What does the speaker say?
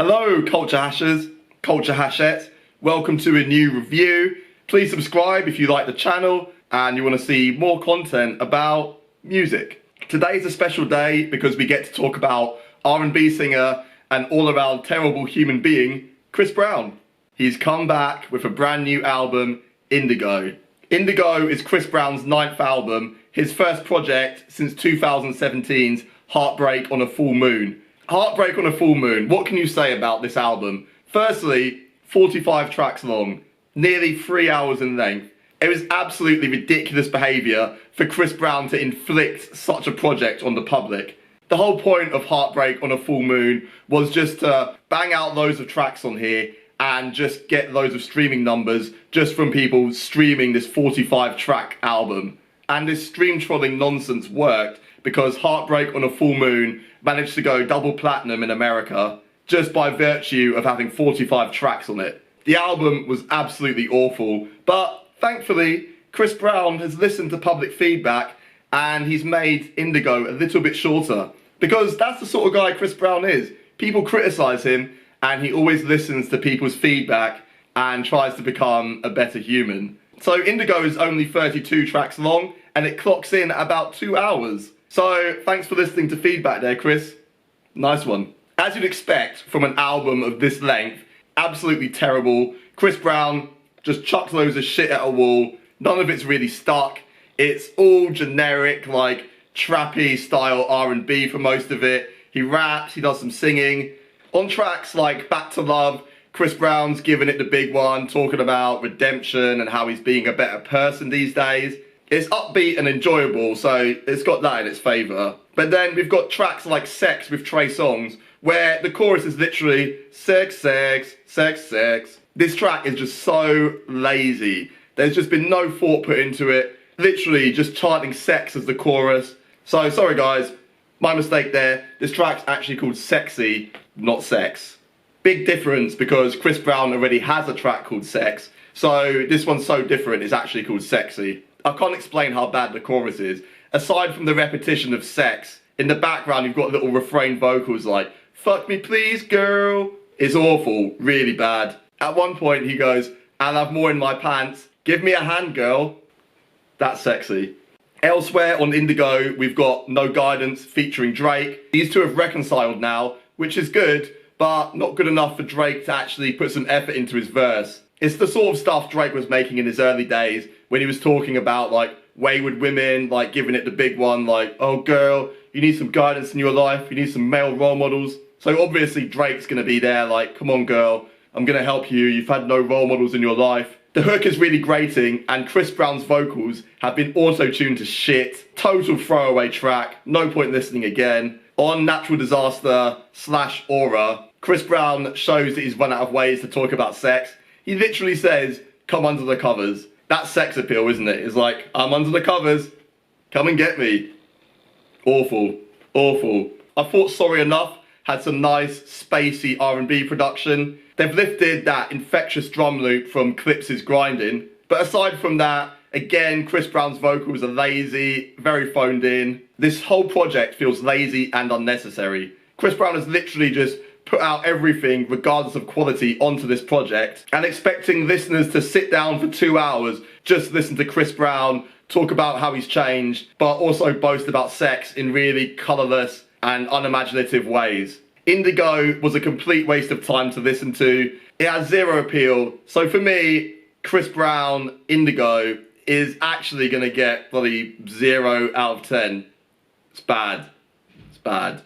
Hello culture hashers, culture hashettes, welcome to a new review. Please subscribe if you like the channel and you want to see more content about music. Today's a special day because we get to talk about R&B singer and all-around terrible human being, Chris Brown. He's come back with a brand new album, Indigo. Indigo is Chris Brown's 9th album, his first project since 2017's Heartbreak on a Full Moon. Heartbreak on a Full Moon, what can you say about this album? Firstly, 45 tracks long, nearly 3 hours in length. It was absolutely ridiculous behaviour for Chris Brown to inflict such a project on the public. The whole point of Heartbreak on a Full Moon was just to bang out loads of tracks on here and just get loads of streaming numbers just from people streaming this 45 track album. And this stream trolling nonsense worked because Heartbreak on a Full Moon managed to go double platinum in America just by virtue of having 45 tracks on it. The album was absolutely awful, but thankfully Chris Brown has listened to public feedback and he's made Indigo a little bit shorter, because that's the sort of guy Chris Brown is. People criticise him and he always listens to people's feedback and tries to become a better human. So Indigo is only 32 tracks long and it clocks in about 2 hours. So thanks for listening to feedback there, Chris. Nice one. As you'd expect from an album of this length, absolutely terrible. Chris Brown just chucks loads of shit at a wall. None of it's really stuck. It's all generic, like trappy style R&B for most of it. He raps, he does some singing. On tracks like Back to Love, Chris Brown's giving it the big one, talking about redemption and how he's being a better person these days. It's upbeat and enjoyable, so it's got that in its favour. But then we've got tracks like Sex with Trey Songz, where the chorus is literally sex, sex, sex, sex. This track is just so lazy. There's just been no thought put into it. Literally just chanting sex as the chorus. So sorry guys, my mistake there. This track's actually called Sexy, not Sex. Big difference because Chris Brown already has a track called Sex, so this one's so different it's actually called Sexy. I can't explain how bad the chorus is. Aside from the repetition of sex, in the background you've got little refrain vocals like, fuck me please girl. It's awful, really bad. At one point he goes, I'll have more in my pants, give me a hand girl. That's sexy. Elsewhere on Indigo we've got No Guidance featuring Drake. These two have reconciled now, which is good, but not good enough for Drake to actually put some effort into his verse. It's the sort of stuff Drake was making in his early days when he was talking about like wayward women, like giving it the big one, like, oh girl, you need some guidance in your life, you need some male role models. So obviously Drake's gonna be there like, come on girl, I'm gonna help you, you've had no role models in your life. The hook is really grating and Chris Brown's vocals have been auto-tuned to shit. Total throwaway track, no point listening again. On Natural Disaster / Aura, Chris Brown shows that he's run out of ways to talk about sex. He literally says, come under the covers. That's sex appeal, isn't it? It's like, I'm under the covers, come and get me. Awful, awful. I thought Sorry Enough had some nice, spacey R&B production. They've lifted that infectious drum loop from Clips' Grinding. But aside from that, again, Chris Brown's vocals are lazy, very phoned in. This whole project feels lazy and unnecessary. Chris Brown has literally just put out everything, regardless of quality, onto this project, and expecting listeners to sit down for 2 hours, just listen to Chris Brown talk about how he's changed, but also boast about sex in really colourless and unimaginative ways. Indigo was a complete waste of time to listen to. It has zero appeal. So for me, Chris Brown, Indigo, is actually going to get bloody 0 out of 10. It's bad. It's bad.